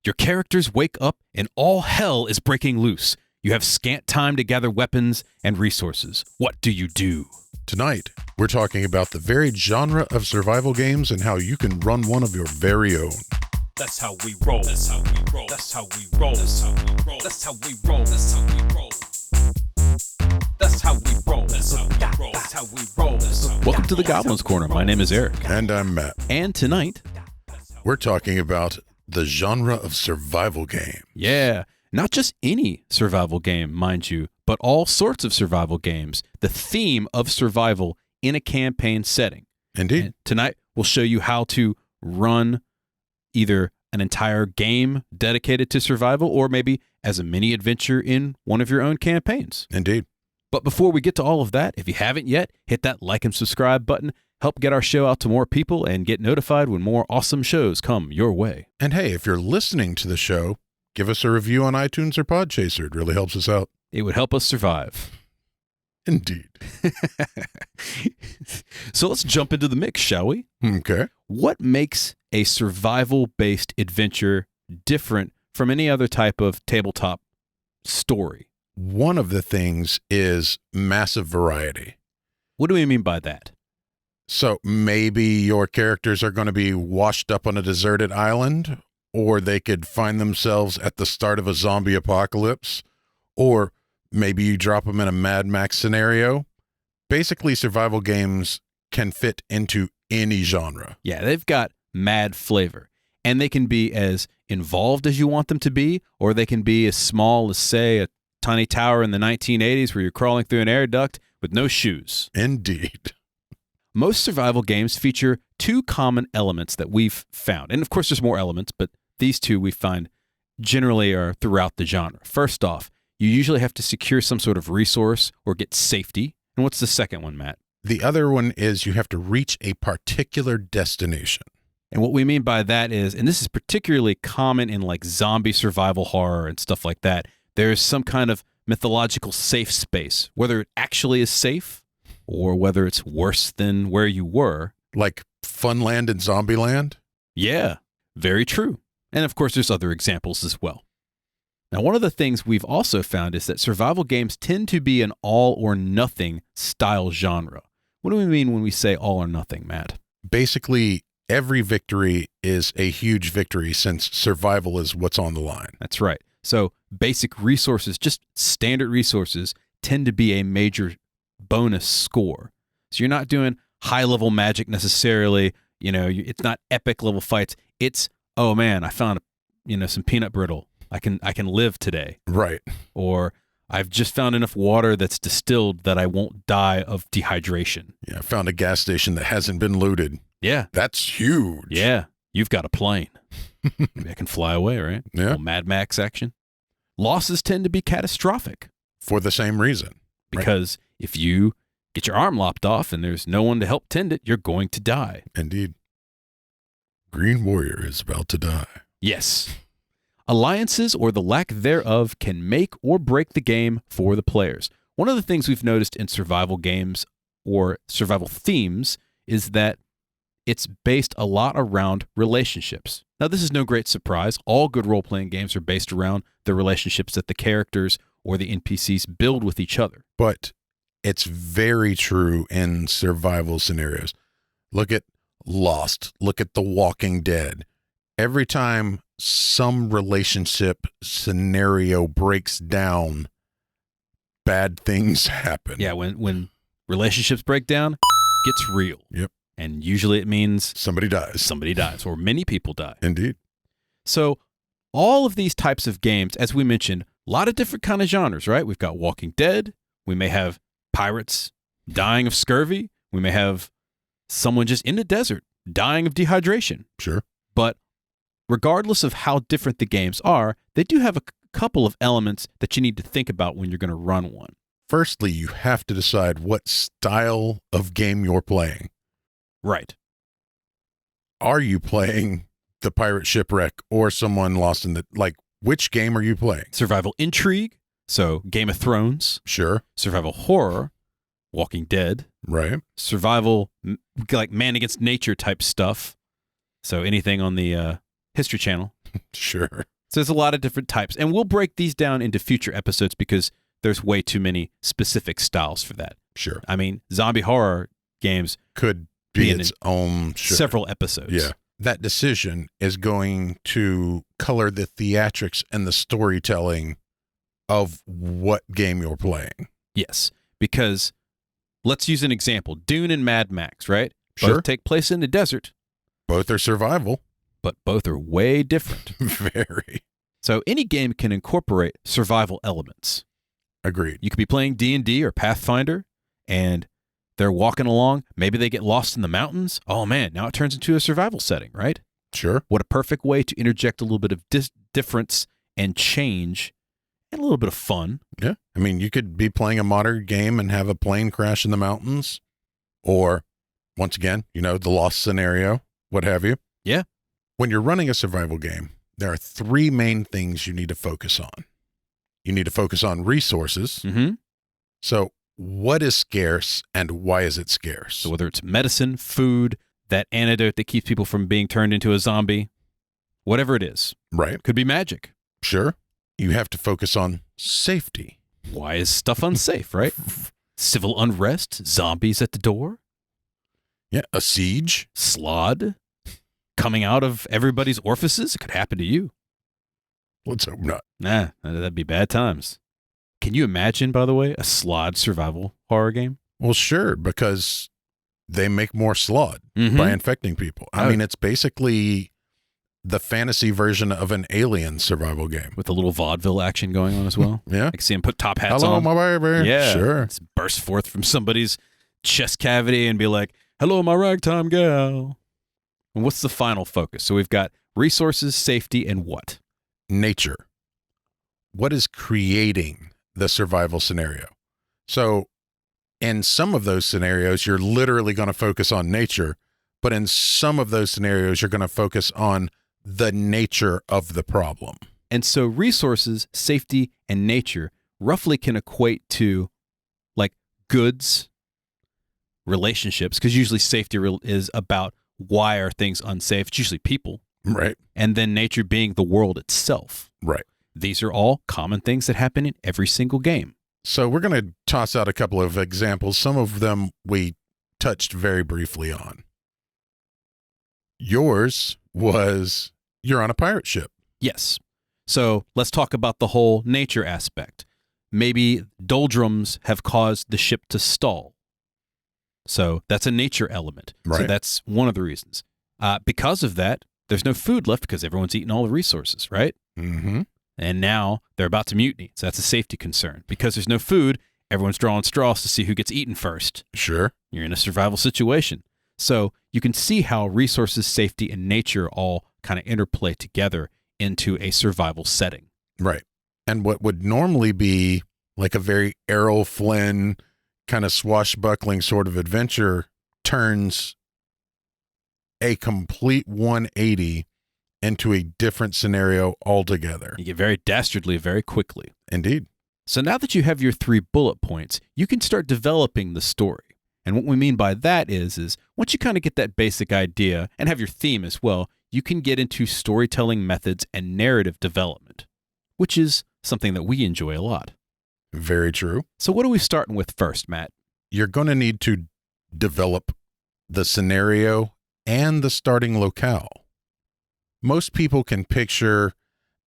Your characters wake up and all hell is breaking loose. You have scant time to gather weapons and resources. What do you do? Tonight, we're talking about the varied genre of survival games and how you can run one of your very own. That's how we roll. That's how we roll. That's how we roll. That's how we roll. That's how we roll. That's how we roll. That's how we roll. That's how we roll. That's how we roll. Welcome to the Goblins Corner. My name is Eric. And I'm Matt. And tonight, we're talking about the genre of survival game. Yeah, not just any survival game, mind you, but all sorts of survival games. The theme of survival in a campaign setting. Indeed. And tonight, we'll show you how to run either an entire game dedicated to survival or maybe as a mini adventure in one of your own campaigns. Indeed. But before we get to all of that, if you haven't yet, hit that like and subscribe button. Help get our show out to more people and get notified when more awesome shows come your way. And hey, if you're listening to the show, give us a review on iTunes or Podchaser. It really helps us out. It would help us survive. Indeed. So let's jump into the mix, shall we? Okay. What makes a survival-based adventure different from any other type of tabletop story? One of the things is massive variety. What do we mean by that? So maybe your characters are going to be washed up on a deserted island, or they could find themselves at the start of a zombie apocalypse, or maybe you drop them in a Mad Max scenario. Basically, survival games can fit into any genre. Yeah, they've got mad flavor, and they can be as involved as you want them to be, or they can be as small as, say, a tiny tower in the 1980s where you're crawling through an air duct with no shoes. Indeed. Most survival games feature two common elements that we've found. And of course, there's more elements, but these two we find generally are throughout the genre. First off, you usually have to secure some sort of resource or get safety. And what's the second one, Matt? The other one is you have to reach a particular destination. And what we mean by that is, and this is particularly common in like zombie survival horror and stuff like that, there's some kind of mythological safe space, whether it actually is safe or whether it's worse than where you were. Like Funland and Zombieland? Yeah, very true. And of course, there's other examples as well. Now, one of the things we've also found is that survival games tend to be an all or nothing style genre. What do we mean when we say all or nothing, Matt? Basically, every victory is a huge victory since survival is what's on the line. That's right. So basic resources, just standard resources, tend to be a major bonus score. So you're not doing high-level magic necessarily. You know, it's not epic level fights. It's, oh man, I found some peanut brittle. I can live today. Right. Or I've just found enough water that's distilled that I won't die of dehydration. Yeah, I found a gas station that hasn't been looted. Yeah. That's huge. Yeah. You've got a plane. Maybe I can fly away, right? Yeah. Little Mad Max action. Losses tend to be catastrophic. For the same reason. Because if you get your arm lopped off and there's no one to help tend it, you're going to die. Indeed. Green Warrior is about to die. Yes. Alliances or the lack thereof can make or break the game for the players. One of the things we've noticed in survival games or survival themes is that it's based a lot around relationships. Now, this is no great surprise. All good role-playing games are based around the relationships that the characters or the NPCs build with each other. But it's very true in survival scenarios. Look at Lost. Look at The Walking Dead. Every time some relationship scenario breaks down, bad things happen. Yeah, when relationships break down, it gets real. Yep. And usually it means somebody dies, or many people die. Indeed. So all of these types of games, as we mentioned, a lot of different kind of genres, right? We've got Walking Dead. We may have pirates dying of scurvy. We may have someone just in the desert dying of dehydration. Sure. But regardless of how different the games are, they do have a couple of elements that you need to think about when you're going to run one. Firstly, you have to decide what style of game you're playing. Right. Are you playing the pirate shipwreck or someone lost in the, which game are you playing? Survival intrigue. So Game of Thrones. Sure. Survival horror. Walking Dead. Right. Survival, like man against nature type stuff. So anything on the History Channel. Sure. So there's a lot of different types. And we'll break these down into future episodes because there's way too many specific styles for that. Sure. I mean, zombie horror games Could be its own. Sure. several episodes. Yeah. That decision is going to color the theatrics and the storytelling of what game you're playing. Yes. Because let's use an example. Dune and Mad Max, right? Sure. Both take place in the desert, Both are survival. but both are way different. Very. So any game can incorporate survival elements. Agreed. You could be playing D&D or Pathfinder, and they're walking along. Maybe they get lost in the mountains. Oh, man, now it turns into a survival setting, right? Sure. What a perfect way to interject a little bit of difference and change and a little bit of fun. Yeah. I mean, you could be playing a modern game and have a plane crash in the mountains, or once again, the lost scenario, what have you. Yeah. When you're running a survival game, there are three main things you need to focus on. You need to focus on resources. Mm-hmm. So what is scarce and why is it scarce? So whether it's medicine, food, that antidote that keeps people from being turned into a zombie, whatever it is. Right. Could be magic. Sure. You have to focus on safety. Why is stuff unsafe, right? Civil unrest, zombies at the door, Yeah. A siege. slod coming out of everybody's orifices. It could happen to you. Let's hope not. Nah, that'd be bad times. Can you imagine, by the way, a slod survival horror game? Well, sure, because they make more slod Mhm. by infecting people. I Oh. mean, it's basically the fantasy version of an alien survival game. With a little vaudeville action going on as well. Yeah. I can see them put top hats Hello, on. my baby. Yeah. Sure. It's burst forth from somebody's chest cavity and be like, hello, my ragtime gal. And what's the final focus? So we've got resources, safety, and what? Nature. What is creating the survival scenario? So in some of those scenarios, you're literally going to focus on nature, but in some of those scenarios, you're going to focus on the nature of the problem. And so resources, safety, and nature roughly can equate to like goods, relationships, because usually safety is about why are things unsafe. It's usually people. Right. And then nature being the world itself. Right. These are all common things that happen in every single game. So we're going to toss out a couple of examples. Some of them we touched very briefly on. Yours was you're on a pirate ship. Yes. So let's talk about the whole nature aspect. Maybe doldrums have caused the ship to stall. So that's a nature element. So Right. that's one of the reasons. Because of that, there's no food left because everyone's eaten all the resources, right? Mm-hmm. And now they're about to mutiny. So that's a safety concern. Because there's no food, everyone's drawing straws to see who gets eaten first. Sure. You're in a survival situation. So you can see how resources, safety, and nature all kind of interplay together into a survival setting. Right. And what would normally be like a very Errol Flynn kind of swashbuckling sort of adventure turns a complete 180 into a different scenario altogether. You get very dastardly very quickly. Indeed. So now that you have your 3 bullet points, you can start developing the story. And what we mean by that is once you kind of get that basic idea and have your theme as well, you can get into storytelling methods and narrative development, which is something that we enjoy a lot. Very true. So what are we starting with first, Matt? You're going to need to develop the scenario and the starting locale. Most people can picture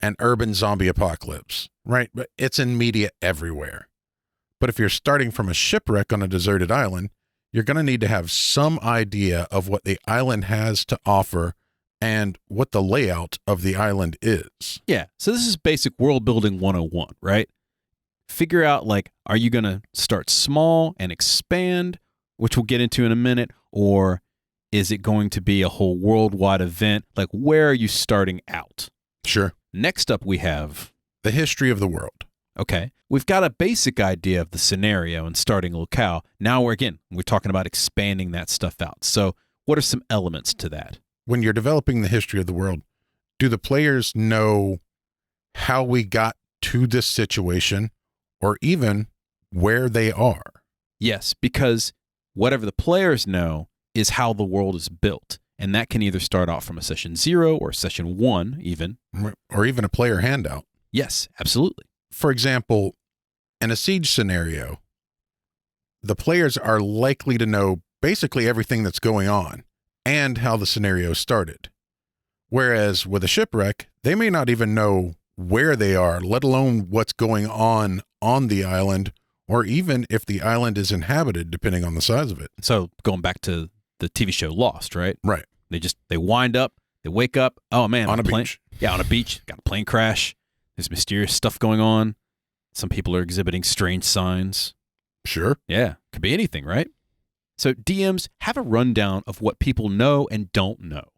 an urban zombie apocalypse, right? But it's in media everywhere. But if you're starting from a shipwreck on a deserted island, you're going to need to have some idea of what the island has to offer and what the layout of the island is. Yeah, so this is basic world building 101, right? Figure out, like, are you going to start small and expand, which we'll get into in a minute, or is it going to be a whole worldwide event? Like, where are you starting out? Sure. Next up, we have, The history of the world. okay, we've got a basic idea of the scenario and starting locale. Now we're talking about expanding that stuff out. So what are some elements to that? When you're developing the history of the world, do the players know how we got to this situation or even where they are? Yes, because whatever the players know is how the world is built. And that can either start off from a session 0 or session 1 even. Or even a player handout. Yes, absolutely. For example, in a siege scenario, the players are likely to know basically everything that's going on and how the scenario started. Whereas with a shipwreck, they may not even know where they are, let alone what's going on the island, or even if the island is inhabited, depending on the size of it. So going back to the TV show Lost, right? Right. They wind up, they wake up, oh man. On a beach. Yeah, on a beach, got a plane crash. There's mysterious stuff going on. Some people are exhibiting strange signs. Sure. Yeah, could be anything, right? So DMs have a rundown of what people know and don't know.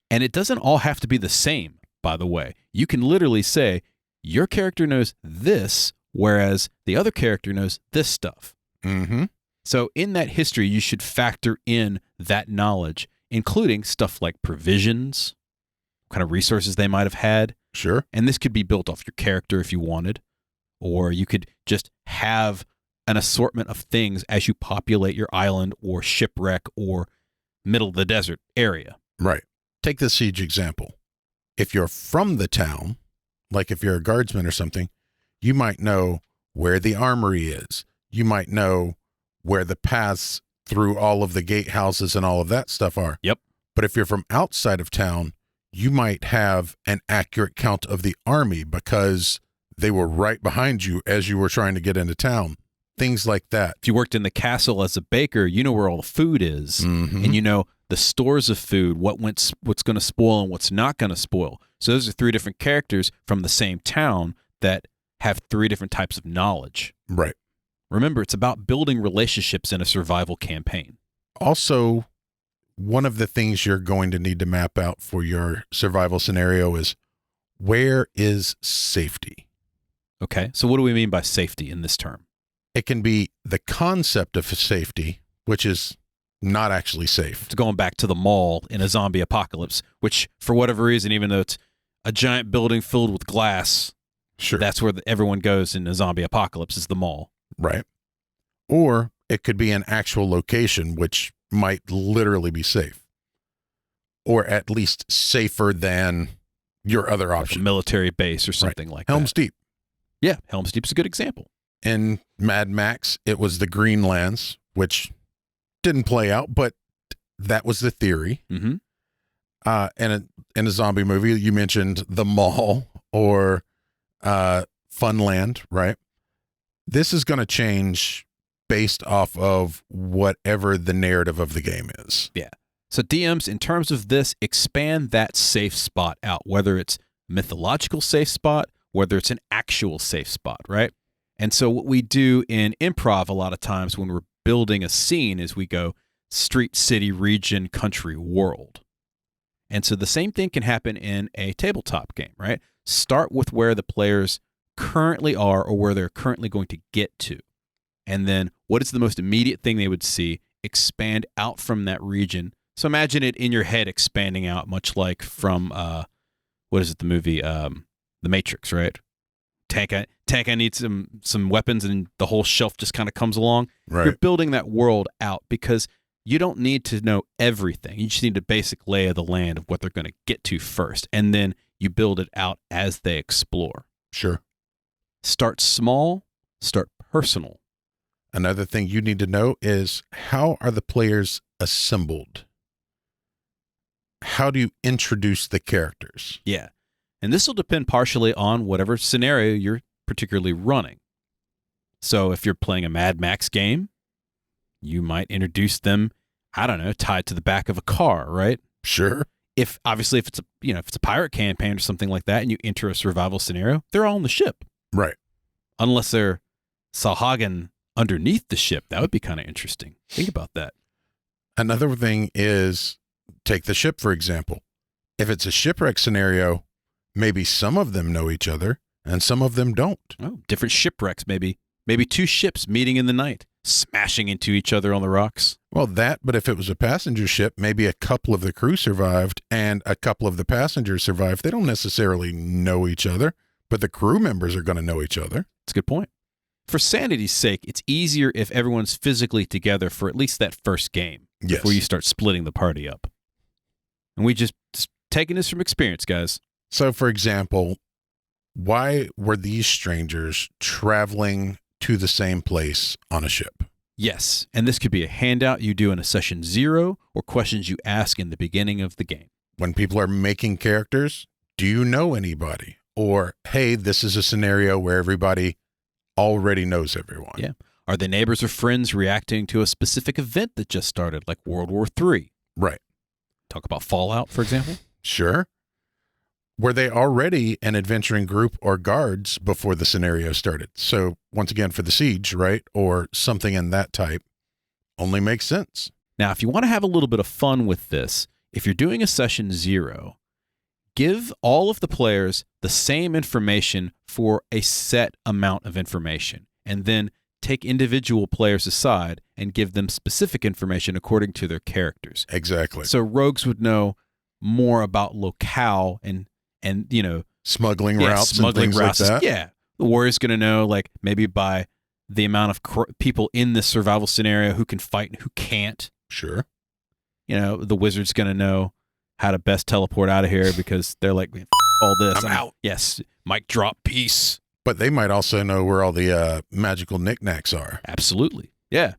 And it doesn't all have to be the same, by the way. You can literally say, your character knows this, whereas the other character knows this stuff. Mm-hmm. So in that history, you should factor in that knowledge, including stuff like provisions, what kind of resources they might have had. Sure. And this could be built off your character if you wanted, or you could just have an assortment of things as you populate your island or shipwreck or middle of the desert area. Right. Take the siege example. If you're from the town, like if you're a guardsman or something, you might know where the armory is. You might know where the paths through all of the gatehouses and all of that stuff are. Yep. But if you're from outside of town, you might have an accurate count of the army because they were right behind you as you were trying to get into town. Things like that. If you worked in the castle as a baker, you know where all the food is, and you know the stores of food, what's going to spoil and what's not going to spoil. So those are 3 different characters from the same town that have 3 different types of knowledge. Right. Remember, it's about building relationships in a survival campaign. Also, one of the things you're going to need to map out for your survival scenario is, where is safety? Okay, so what do we mean by safety in this term? It can be the concept of safety, which is not actually safe. It's going back to the mall in a zombie apocalypse, which for whatever reason, even though it's a giant building filled with glass, sure, that's where everyone goes in a zombie apocalypse, is the mall. Right. Or it could be an actual location, which might literally be safe. Or at least safer than your other option. Like a military base or something like that. Helm's Deep. Yeah, Helm's Deep's a good example. In Mad Max, it was the Greenlands, which didn't play out, but that was the theory. Mm-hmm. In a zombie movie, you mentioned the mall or Funland, right? This is going to change based off of whatever the narrative of the game is. Yeah. So DMs, in terms of this, expand that safe spot out, whether it's mythological safe spot, whether it's an actual safe spot, right? And so what we do in improv a lot of times when we're building a scene is we go street, city, region, country, world. And so the same thing can happen in a tabletop game, right? Start with where the players currently are or where they're currently going to get to. And then what is the most immediate thing they would see? Expand out from that region. So imagine it in your head expanding out, much like from, what is it, the movie, The Matrix, right? Tank, I need some weapons, and the whole shelf just kind of comes along. Right. You're building that world out because you don't need to know everything. You just need a basic lay of the land of what they're going to get to first, and then you build it out as they explore. Sure. Start small, start personal. Another thing you need to know is, how are the players assembled? How do you introduce the characters? Yeah. And this will depend partially on whatever scenario you're particularly running. So if you're playing a Mad Max game, you might introduce them, I don't know, tied to the back of a car, right? Sure. If it's a pirate campaign or something like that, and you enter a survival scenario, they're all on the ship. Right. Unless they're Sahagin underneath the ship. That would be kind of interesting. Think about that. Another thing is, take the ship, for example. If it's a shipwreck scenario, maybe some of them know each other and some of them don't. Oh, different shipwrecks, maybe. Maybe 2 ships meeting in the night, smashing into each other on the rocks. Well, but if it was a passenger ship, maybe a couple of the crew survived and a couple of the passengers survived. They don't necessarily know each other, but the crew members are going to know each other. That's a good point. For sanity's sake, it's easier if everyone's physically together for at least that first game. Yes. Before you start splitting the party up. And we just taking this from experience, guys. So, for example, why were these strangers traveling to the same place on a ship? Yes, and this could be a handout you do in a session 0 or questions you ask in the beginning of the game. When people are making characters, do you know anybody? Or, hey, this is a scenario where everybody already knows everyone. Yeah. Are they neighbors or friends reacting to a specific event that just started, like World War III? Right. Talk about Fallout, for example. Sure. Were they already an adventuring group or guards before the scenario started? So once again, for the siege, right? Or something in that type only makes sense. Now, if you want to have a little bit of fun with this, if you're doing a session 0, give all of the players the same information for a set amount of information, and then take individual players aside and give them specific information according to their characters. Exactly. So rogues would know more about locale and smuggling routes and things like that. Yeah. The warrior's going to know, like, maybe by the amount of people in this survival scenario who can fight and who can't. Sure. The wizard's going to know how to best teleport out of here because they're like, all this. I'm out. Yes. Mic drop, peace. But they might also know where all the magical knickknacks are. Absolutely. Yeah.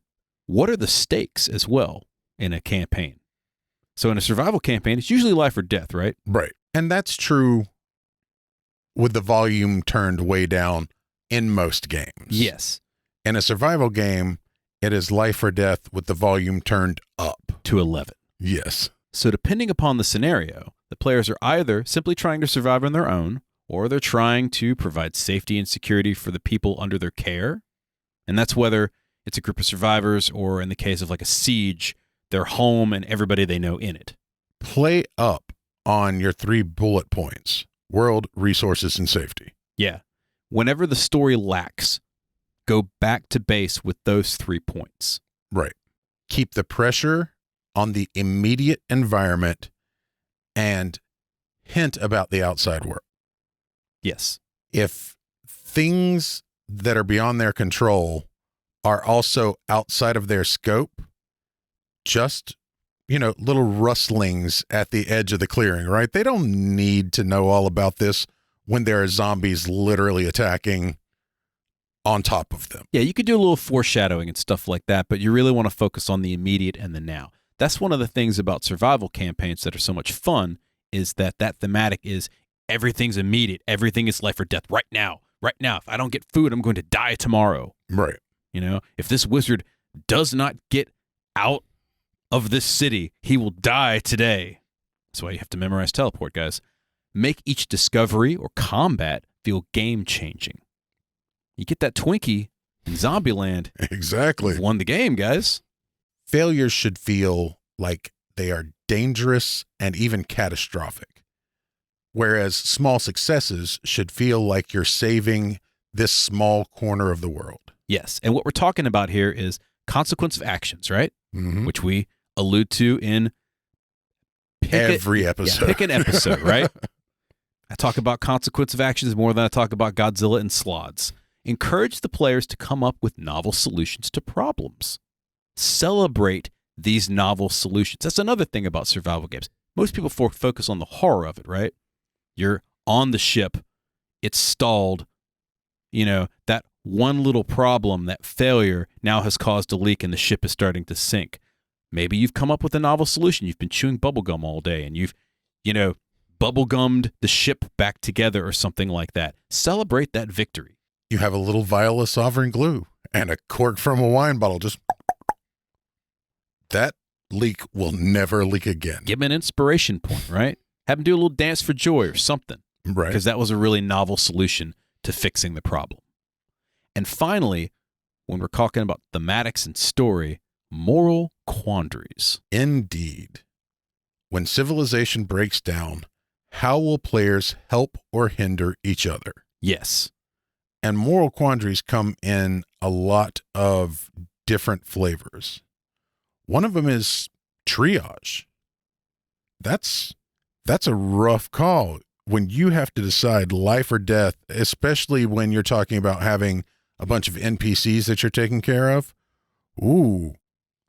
What are the stakes as well in a campaign? So in a survival campaign, it's usually life or death, right? Right. And that's true with the volume turned way down in most games. Yes. In a survival game, it is life or death with the volume turned up. To 11. Yes. So depending upon the scenario, the players are either simply trying to survive on their own, or they're trying to provide safety and security for the people under their care. And that's whether it's a group of survivors or, in the case of like a siege, their home and everybody they know in it. Play up on your 3 bullet points: world, resources, and safety. Yeah. Whenever the story lacks, go back to base with those 3 points. Right. Keep the pressure on the immediate environment and hint about the outside world. Yes. If things that are beyond their control are also outside of their scope, just, little rustlings at the edge of the clearing, right? They don't need to know all about this when there are zombies literally attacking on top of them. Yeah, you could do a little foreshadowing and stuff like that, but you really want to focus on the immediate and the now. That's one of the things about survival campaigns that are so much fun, is that thematic is everything's immediate. Everything is life or death right now. Right now. If I don't get food, I'm going to die tomorrow. Right. If this wizard does not get out of this city, he will die today. That's why you have to memorize teleport, guys. Make each discovery or combat feel game-changing. You get that Twinkie in Zombieland. Exactly. You've won the game, guys. Failures should feel like they are dangerous and even catastrophic, whereas small successes should feel like you're saving this small corner of the world. Yes, and what we're talking about here is consequence of actions, right? Mm-hmm. Which we allude to in every episode. Yeah, pick an episode, right? I talk about consequence of actions more than I talk about Godzilla and sloths. Encourage the players to come up with novel solutions to problems. Celebrate these novel solutions. That's another thing about survival games. Most people focus on the horror of it, right? You're on the ship. It's stalled. That one little problem, that failure, now has caused a leak and the ship is starting to sink. Maybe you've come up with a novel solution. You've been chewing bubblegum all day and you've, bubblegummed the ship back together or something like that. Celebrate that victory. You have a little vial of sovereign glue and a cork from a wine bottle. Just that leak will never leak again. Give them an inspiration point, right? Have them do a little dance for joy or something. Right. Because that was a really novel solution to fixing the problem. And finally, when we're talking about thematics and story, moral quandaries. Indeed. When civilization breaks down, how will players help or hinder each other? Yes. And moral quandaries come in a lot of different flavors. One of them is triage. That's a rough call when you have to decide life or death, especially when you're talking about having a bunch of NPCs that you're taking care of. Ooh,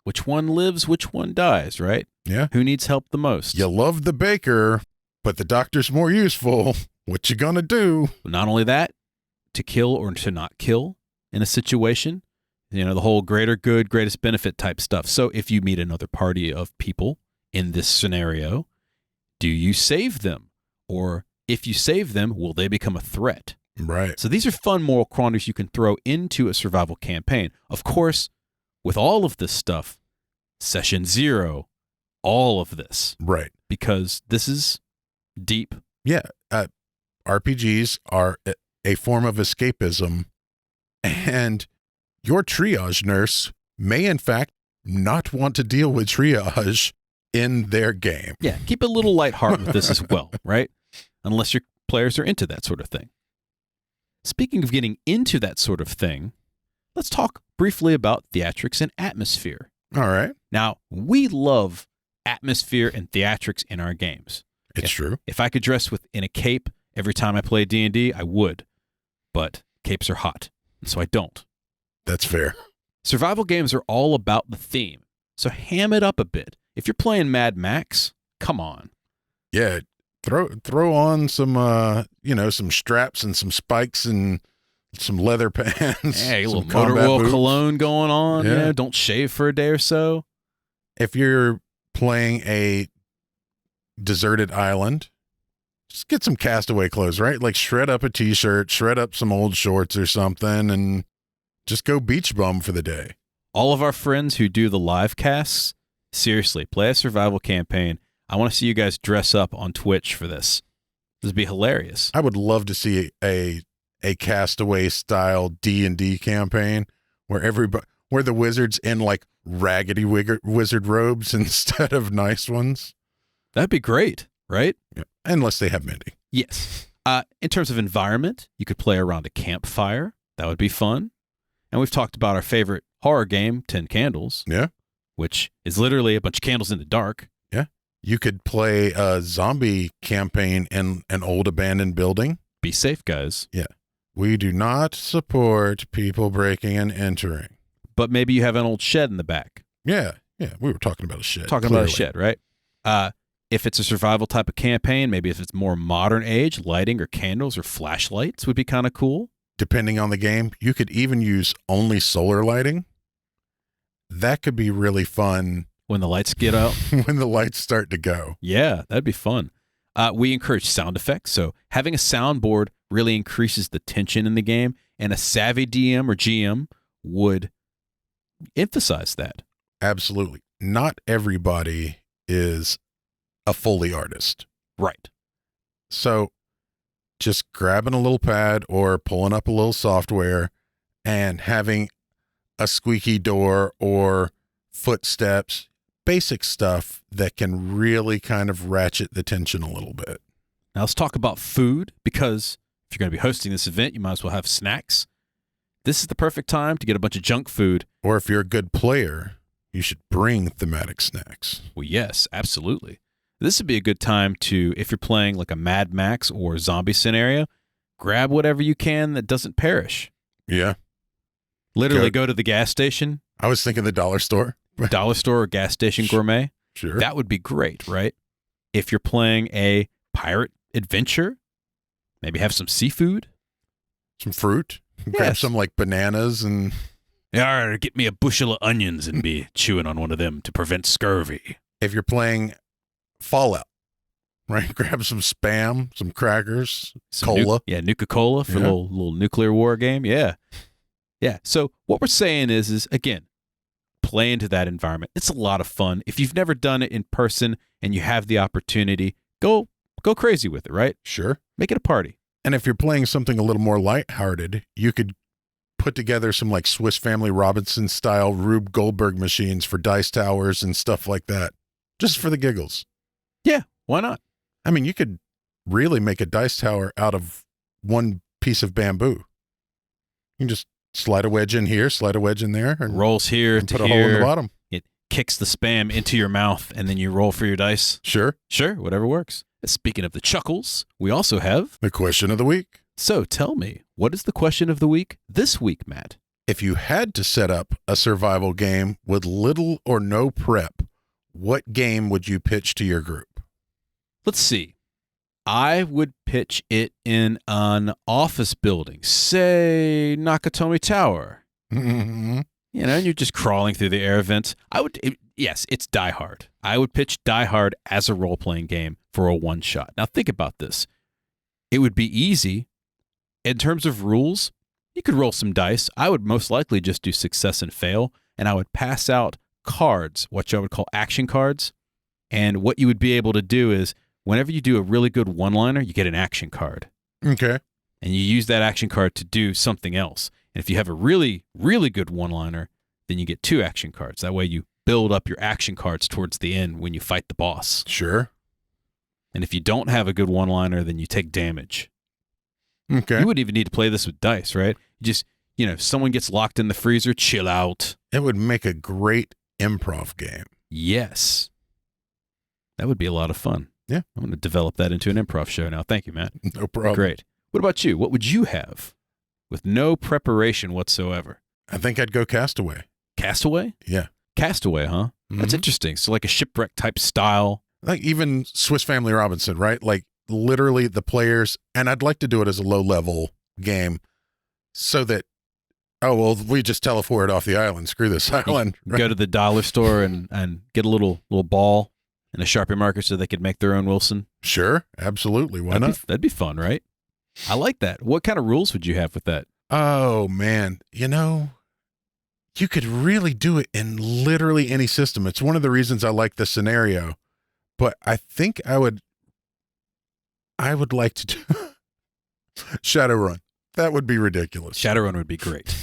Which one lives, which one dies, right? Yeah. Who needs help the most? You love the baker, but the doctor's more useful. What you gonna do? Not only that, to kill or to not kill in a situation, the whole greater good, greatest benefit type stuff. So if you meet another party of people in this scenario, do you save them? Or if you save them, will they become a threat? Right. So these are fun moral quandaries you can throw into a survival campaign. Of course, with all of this stuff, session 0, all of this. Right. Because this is deep. Yeah. RPGs are a form of escapism, and your triage nurse may, in fact, not want to deal with triage in their game. Yeah, keep a little light heart with this as well, right? Unless your players are into that sort of thing. Speaking of getting into that sort of thing, let's talk briefly about theatrics and atmosphere. All right. Now, we love atmosphere and theatrics in our games. It's true. If I could dress in a cape every time I play D&D, I would. But capes are hot, and so I don't. That's fair. Survival games are all about the theme, so ham it up a bit. If you're playing Mad Max, come on. Yeah, throw on some some straps and some spikes and some leather pants. Hey, a little some motor oil boots. cologne going on. Yeah. Don't shave for a day or so. If you're playing a deserted island, just get some castaway clothes, right? Like shred up a t-shirt, shred up some old shorts or something, and just go beach bum for the day. All of our friends who do the live casts, seriously, play a survival campaign. I want to see you guys dress up on Twitch for this. This would be hilarious. I would love to see a Castaway style D&D campaign where the wizard's in like raggedy wizard robes instead of nice ones. That'd be great, right? Yeah. Unless they have Mindy. Yes. In terms of environment, you could play around a campfire. That would be fun. And we've talked about our favorite horror game, 10 Candles. Yeah. Which is literally a bunch of candles in the dark. Yeah. You could play a zombie campaign in an old abandoned building. Be safe, guys. Yeah. We do not support people breaking and entering. But maybe you have an old shed in the back. Yeah. Yeah. We were talking about a shed. About a shed, right? If it's a survival type of campaign, maybe if it's more modern age, lighting or candles or flashlights would be kind of cool. Depending on the game, you could even use only solar lighting. That could be really fun. When the lights get out. When the lights start to go. Yeah, that'd be fun. We encourage sound effects. So having a soundboard really increases the tension in the game, and a savvy DM or GM would emphasize that. Absolutely. Not everybody is a Foley artist. Right. So just grabbing a little pad or pulling up a little software and having a squeaky door or footsteps, basic stuff that can really kind of ratchet the tension a little bit. Now let's talk about food, because if you're going to be hosting this event, you might as well have snacks. This is the perfect time to get a bunch of junk food. Or if you're a good player, you should bring thematic snacks. Well, yes, absolutely. This would be a good time to, if you're playing like a Mad Max or zombie scenario, grab whatever you can that doesn't perish. Yeah. Literally go to the gas station. I was thinking the dollar store. Dollar store or gas station gourmet. Sure. That would be great, right? If you're playing a pirate adventure, maybe have some seafood. Some fruit. Grab some like bananas and... Yeah, get me a bushel of onions and be chewing on one of them to prevent scurvy. If you're playing Fallout, right? Grab some Spam, some crackers, cola. Nuka-Cola for a little nuclear war game. Yeah. Yeah. So what we're saying is again, play into that environment. It's a lot of fun. If you've never done it in person and you have the opportunity, go crazy with it, right? Sure. Make it a party. And if you're playing something a little more lighthearted, you could put together some like Swiss Family Robinson style Rube Goldberg machines for dice towers and stuff like that, just for the giggles. Yeah, why not? I mean, you could really make a dice tower out of one piece of bamboo. You can just slide a wedge in here, slide a wedge in there, and rolls here and to put here. a hole in the bottom. It kicks the spam into your mouth, and then you roll for your dice. Sure. Sure, whatever works. Speaking of the chuckles, we also have the question of the week. So tell me, what is the question of the week this week, Matt? If you had to set up a survival game with little or no prep, what game would you pitch to your group? Let's see. I would pitch it in an office building, say Nakatomi Tower. Mm-hmm. You know, and you're just crawling through the air vents. Yes, it's Die Hard. I would pitch Die Hard as a role-playing game for a one-shot. Now think about this. It would be easy. In terms of rules, you could roll some dice. I would most likely just do success and fail, and I would pass out cards, what I would call action cards. And what you would be able to do is, whenever you do a really good one-liner, you get an action card. Okay. And you use that action card to do something else. And if you have a really, really good one-liner, then you get 2 action cards. That way you build up your action cards towards the end when you fight the boss. Sure. And if you don't have a good one-liner, then you take damage. Okay. You wouldn't even need to play this with dice, right? Just, if someone gets locked in the freezer, chill out. It would make a great improv game. Yes. That would be a lot of fun. Yeah. I'm going to develop that into an improv show now. Thank you, Matt. No problem. Great. What about you? What would you have with no preparation whatsoever? I think I'd go Castaway. Castaway? Yeah. Castaway, huh? That's Mhm. interesting. So like a shipwreck type style. Like even Swiss Family Robinson, right? Like literally the players, and I'd like to do it as a low level game so that, we just teleport off the island. Screw this island. Right? Go to the dollar store and get a little ball and a Sharpie marker so they could make their own Wilson. Sure. Absolutely. Why not? That'd be fun, right? I like that. What kind of rules would you have with that? Oh, man. You could really do it in literally any system. It's one of the reasons I like the scenario. But I think I would like to do Shadowrun. That would be ridiculous. Shadowrun would be great.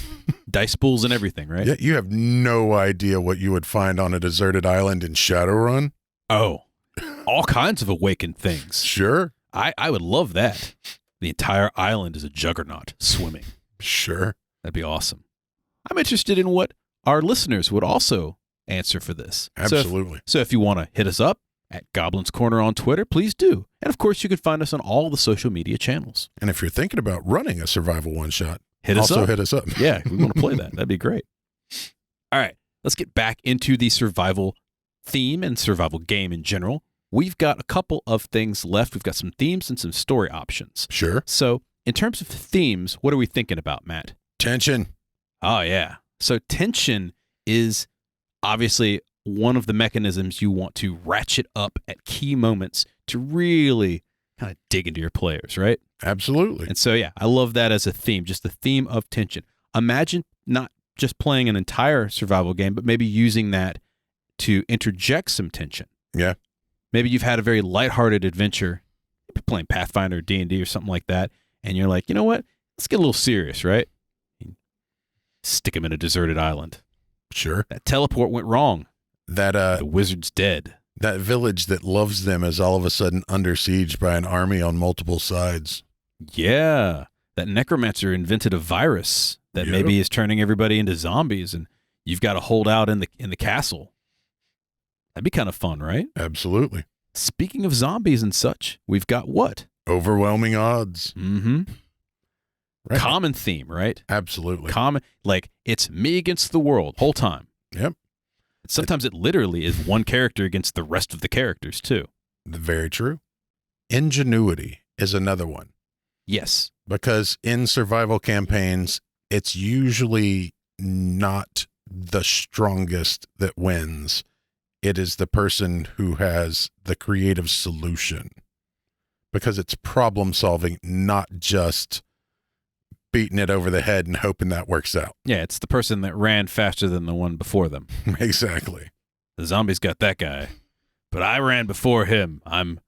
Dice pools and everything, right? Yeah, you have no idea what you would find on a deserted island in Shadowrun. Oh, all kinds of awakened things. Sure. I would love that. The entire island is a juggernaut swimming. Sure. That'd be awesome. I'm interested in what our listeners would also answer for this. Absolutely. So if you want to hit us up at Goblin's Corner on Twitter, please do. And of course, you can find us on all the social media channels. And if you're thinking about running a survival one-shot, hit us up. Hit us up. Yeah, we want to play that. That'd be great. All right, let's get back into the survival theme and survival game in general. We've got a couple of things left. We've got some themes and some story options. Sure. So in terms of themes, what are we thinking about, Matt? Tension. Oh, yeah. So tension is obviously one of the mechanisms you want to ratchet up at key moments to really kind of dig into your players, right? Absolutely. And so, yeah, I love that as a theme, just the theme of tension. Imagine not just playing an entire survival game, but maybe using that to interject some tension. Yeah. Maybe you've had a very lighthearted adventure, maybe playing Pathfinder or D&D or something like that, and you're like, you know what? Let's get a little serious, right? Stick them in a deserted island. Sure. That teleport went wrong. That The wizard's dead. that village that loves them is all of a sudden under siege by an army on multiple sides. Yeah. That necromancer invented a virus that Yep. maybe is turning everybody into zombies, and you've got to hold out in the castle. That'd be kind of fun, right? Absolutely. Speaking of zombies and such, we've got what? Overwhelming odds. Mm-hmm. Right. Common theme, right? Absolutely. Common, like it's me against the world whole time. Yep. Sometimes it literally is one character against the rest of the characters too. Very true. Ingenuity is another one. Yes. Because in survival campaigns, it's usually not the strongest that wins. It is the person who has the creative solution. Because it's problem solving, not just beating it over the head and hoping that works out. Yeah, it's the person that ran faster than the one before them. Exactly. The zombies got that guy, but I ran before him. I'm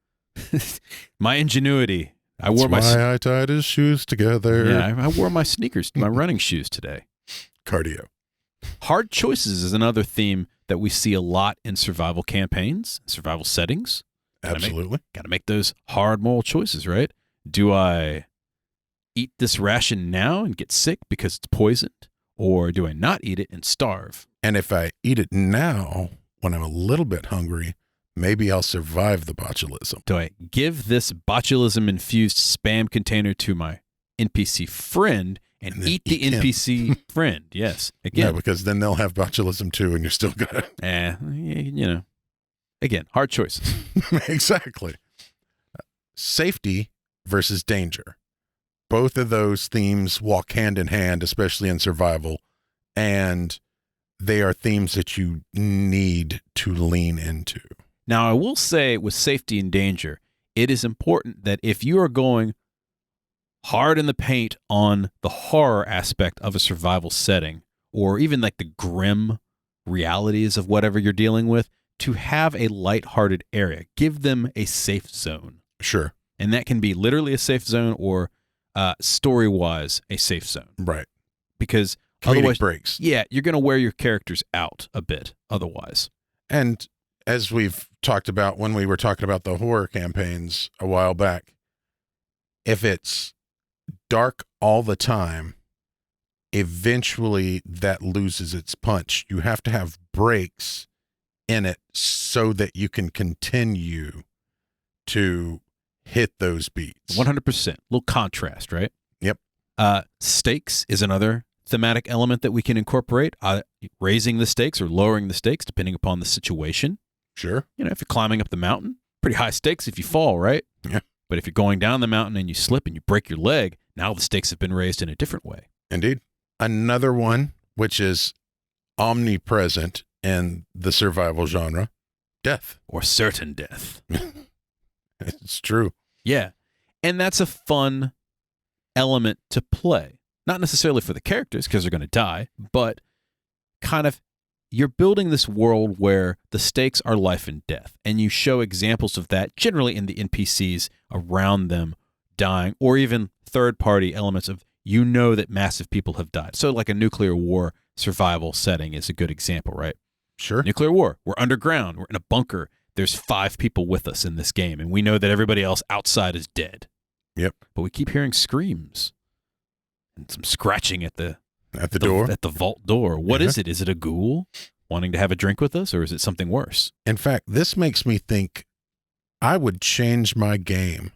my ingenuity. I wore my I tied his shoes together. yeah. I wore my sneakers, my running shoes today. Cardio. Hard choices is another theme that we see a lot in survival campaigns, survival settings. Absolutely. Got to make those hard moral choices, right? Do I eat this ration now and get sick because it's poisoned, or do I not eat it and starve? And if I eat it now, when I'm a little bit hungry, maybe I'll survive the botulism. Do I give this botulism-infused spam container to my NPC friend and then eat the eat him. NPC friend. Yes. Yeah, Again, because then they'll have botulism too, and you're still gonna again, hard choices. exactly. Safety versus danger. Both of those themes walk hand in hand, especially in survival, and they are themes that you need to lean into. Now, I will say with safety and danger, it is important that if you are going hard in the paint on the horror aspect of a survival setting, or even like the grim realities of whatever you're dealing with, to have a lighthearted area. Give them a safe zone. Sure. And that can be literally a safe zone or story-wise a safe zone. Right. Because Comedic otherwise, breaks. yeah, you're going to wear your characters out a bit otherwise. And as we've talked about when we were talking about the horror campaigns a while back, if it's dark all the time, eventually that loses its punch. You have to have breaks in it so that you can continue to hit those beats. 100%. Little contrast, right? Yep. Stakes is another thematic element that we can incorporate. Raising the stakes or lowering the stakes depending upon the situation. Sure. You know, if you're climbing up the mountain, pretty high stakes if you fall, right? Yeah. But if you're going down the mountain and you slip and you break your leg, now the stakes have been raised in a different way. Indeed. Another one, which is omnipresent in the survival genre, death. Or certain death. It's true. Yeah. And that's a fun element to play. Not necessarily for the characters because they're going to die, but kind of you're building this world where the stakes are life and death. And you show examples of that generally in the NPCs around them dying, or even third-party elements of that massive people have died. So like a nuclear war survival setting is a good example, right? Sure. Nuclear war. We're underground. We're in a bunker. There's 5 people with us in this game, and we know that everybody else outside is dead. Yep. But we keep hearing screams and some scratching at the door. At the vault door. What is it? Is it a ghoul wanting to have a drink with us, or is it something worse? In fact, this makes me think I would change my game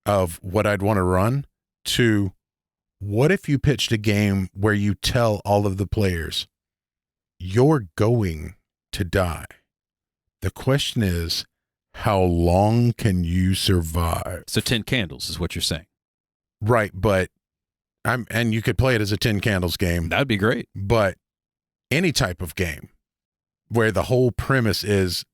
of what I'd want to run to what if you pitched a game where you tell all of the players, you're going to die. The question is, how long can you survive? So 10 candles is what you're saying. Right, but and you could play it as a 10 candles game. That'd be great. But any type of game where the whole premise is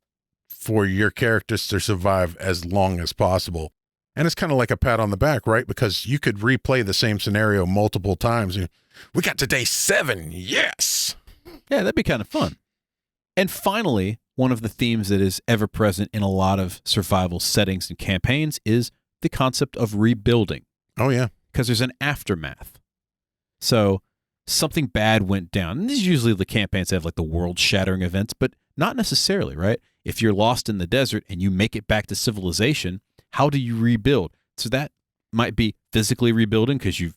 for your characters to survive as long as possible. And it's kind of like a pat on the back, right? Because you could replay the same scenario multiple times. We got to day 7. Yes. Yeah, that'd be kind of fun. And finally, one of the themes that is ever present in a lot of survival settings and campaigns is the concept of rebuilding. Oh, yeah. Because there's an aftermath. So something bad went down. And these are usually the campaigns that have like the world-shattering events, but not necessarily, right? If you're lost in the desert and you make it back to civilization, how do you rebuild? So that might be physically rebuilding because your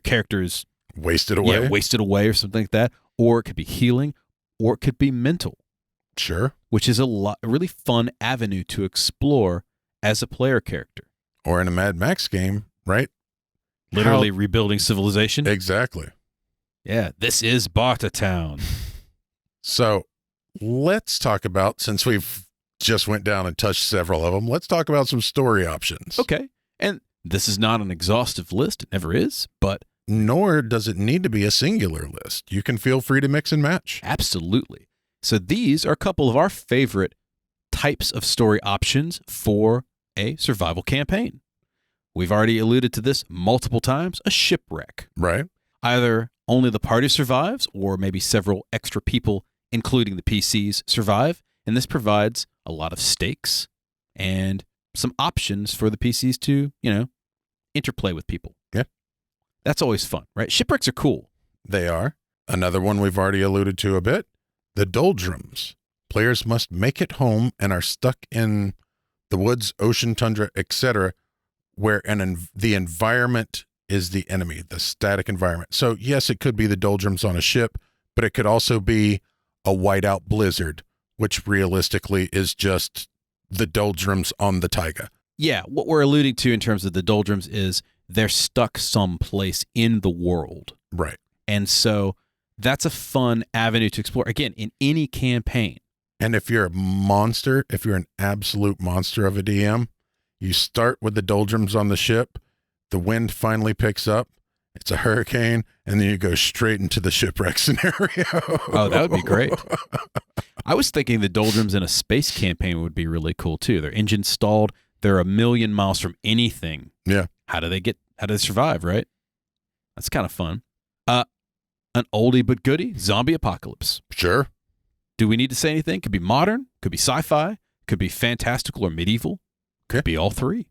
character is wasted away. Yeah, wasted away or something like that. Or it could be healing, or it could be mental. Sure. Which is a really fun avenue to explore as a player character. Or in a Mad Max game, right? Literally rebuilding civilization. Exactly. Yeah, this is Barta Town. So let's talk about, since we've just went down and touched several of them, let's talk about some story options. Okay. And this is not an exhaustive list. It never is, but nor does it need to be a singular list. You can feel free to mix and match. Absolutely. So these are a couple of our favorite types of story options for a survival campaign. We've already alluded to this multiple times, a shipwreck. Right. Either only the party survives or maybe several extra people, including the PCs, survive. And this provides a lot of stakes and some options for the PCs to, interplay with people. Yeah. That's always fun, right? Shipwrecks are cool. They are. Another one we've already alluded to a bit, the doldrums. Players must make it home and are stuck in the woods, ocean, tundra, etc., where the environment is the enemy, the static environment. So yes, it could be the doldrums on a ship, but it could also be a whiteout blizzard, which realistically is just the doldrums on the taiga. Yeah, what we're alluding to in terms of the doldrums is they're stuck someplace in the world. Right. And so that's a fun avenue to explore, again, in any campaign. And if you're a monster, if you're an absolute monster of a DM, you start with the doldrums on the ship, the wind finally picks up, it's a hurricane, and then you go straight into the shipwreck scenario. Oh, that would be great. I was thinking the doldrums in a space campaign would be really cool too. Their engine's stalled. They're a million miles from anything. Yeah. How do they survive, right? That's kind of fun. An oldie but goodie, zombie apocalypse. Sure. Do we need to say anything? Could be modern, could be sci-fi, could be fantastical or medieval, could be all three.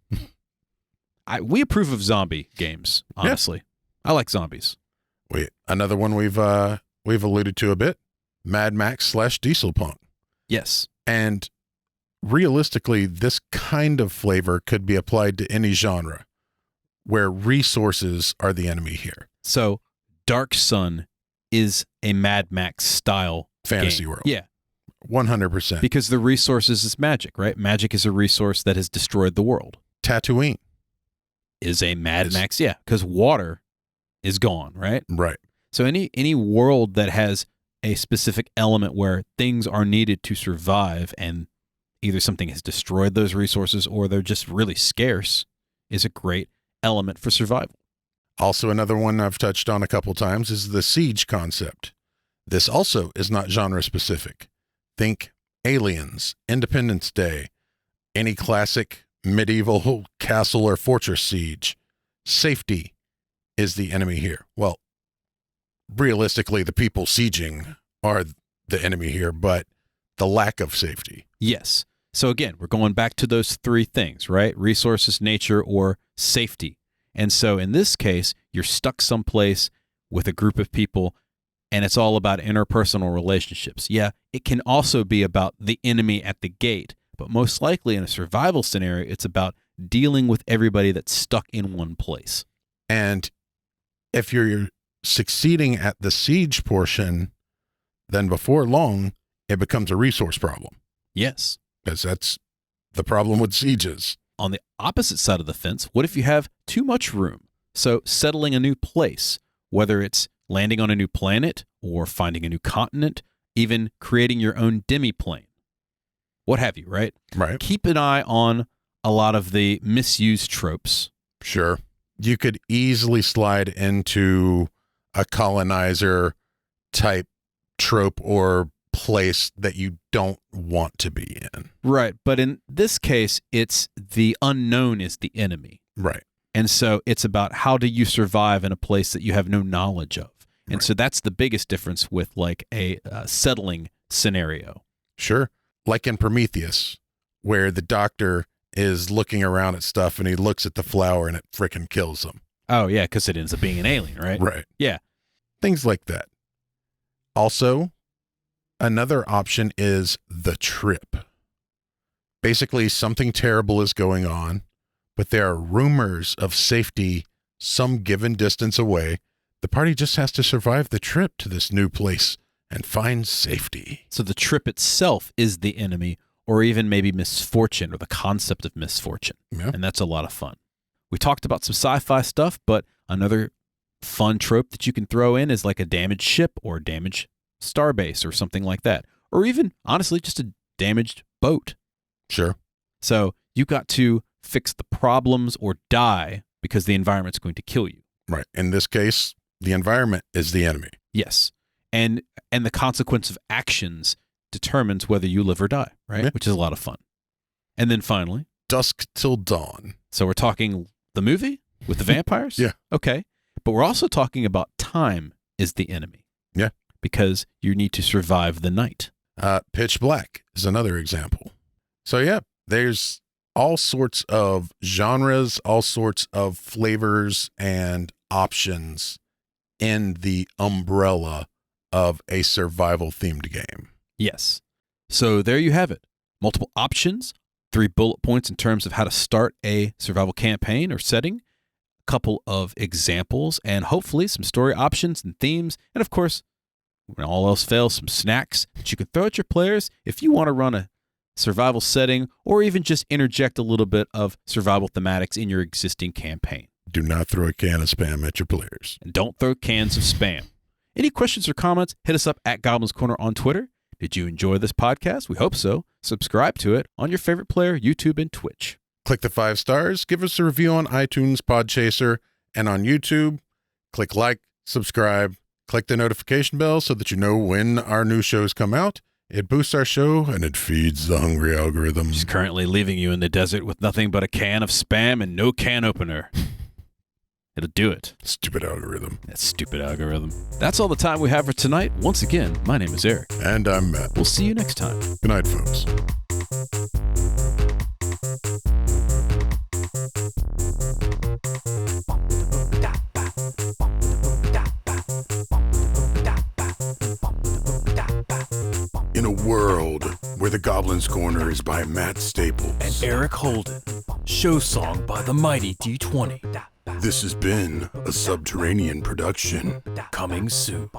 We approve of zombie games, honestly. Yeah. I like zombies. Wait, another one we've alluded to a bit, Mad Max / Diesel Punk. Yes. And realistically, this kind of flavor could be applied to any genre where resources are the enemy here. So Dark Sun is a Mad Max style fantasy game. world. Yeah. 100%. Because the resources is magic, right? Magic is a resource that has destroyed the world. Tatooine is a Mad Max, yeah, because water is gone, right? Right. So any world that has a specific element where things are needed to survive and either something has destroyed those resources or they're just really scarce is a great element for survival. Also, another one I've touched on a couple times is the siege concept. This also is not genre specific. Think Aliens, Independence Day, any classic medieval castle or fortress siege. Safety is the enemy here. Well, realistically, the people sieging are the enemy here, but the lack of safety. Yes. So again, we're going back to those three things, right? Resources, nature, or safety. And so in this case, you're stuck someplace with a group of people, and it's all about interpersonal relationships. Yeah, it can also be about the enemy at the gate, but most likely in a survival scenario, it's about dealing with everybody that's stuck in one place. And if you're succeeding at the siege portion, then before long, it becomes a resource problem. Yes. Because that's the problem with sieges. On the opposite side of the fence, what if you have too much room? So settling a new place, whether it's landing on a new planet or finding a new continent, even creating your own demi-plane, what have you, right? Right. Keep an eye on a lot of the misused tropes. Sure. You could easily slide into a colonizer type trope or place that you don't want to be in. Right. But in this case, it's the unknown is the enemy. Right. And so it's about how do you survive in a place that you have no knowledge of. And Right. so that's the biggest difference with like a settling scenario. Sure. Like in Prometheus, where the doctor is looking around at stuff and he looks at the flower and it frickin' kills him. Oh, yeah, because it ends up being an alien, right? Right. Yeah. Things like that. Also, another option is the trip. Basically, something terrible is going on, but there are rumors of safety some given distance away. The party just has to survive the trip to this new place and find safety. So the trip itself is the enemy, or even maybe misfortune or the concept of misfortune. Yeah. And that's a lot of fun. We talked about some sci-fi stuff, but another fun trope that you can throw in is like a damaged ship or a damaged starbase or something like that. Or even, honestly, just a damaged boat. Sure. So you got to fix the problems or die because the environment's going to kill you. Right. In this case, the environment is the enemy. Yes. And the consequence of actions determines whether you live or die, right? Yeah. Which is a lot of fun. And then finally, Dusk Till Dawn. so we're talking the movie with the vampires? Yeah. Okay. But we're also talking about time is the enemy. Yeah. Because you need to survive the night. Pitch Black is another example. So yeah, there's all sorts of genres, all sorts of flavors and options in the umbrella of a survival themed game. Yes. So there you have it. Multiple options, 3 bullet points in terms of how to start a survival campaign or setting, a couple of examples, and hopefully some story options and themes, and of course, when all else fails, some snacks that you can throw at your players if you want to run a survival setting or even just interject a little bit of survival thematics in your existing campaign. Do not throw a can of spam at your players. And don't throw cans of spam. Any questions or comments, hit us up at Goblin's Corner on Twitter. Did you enjoy this podcast? We hope so. Subscribe to it on your favorite player, YouTube and Twitch. Click the 5 stars, give us a review on iTunes, Podchaser, and on YouTube. Click like, subscribe, click the notification bell so that you know when our new shows come out. It boosts our show and it feeds the hungry algorithm. He's currently leaving you in the desert with nothing but a can of spam and no can opener. It'll do it. Stupid algorithm. That stupid algorithm. That's all the time we have for tonight. Once again, my name is Eric. And I'm Matt. We'll see you next time. Good night, folks. In a world where the Goblin's Corner is by Matt Staples And Eric Holden. Show song by the mighty D20. This has been a Subterranean production. Coming soon.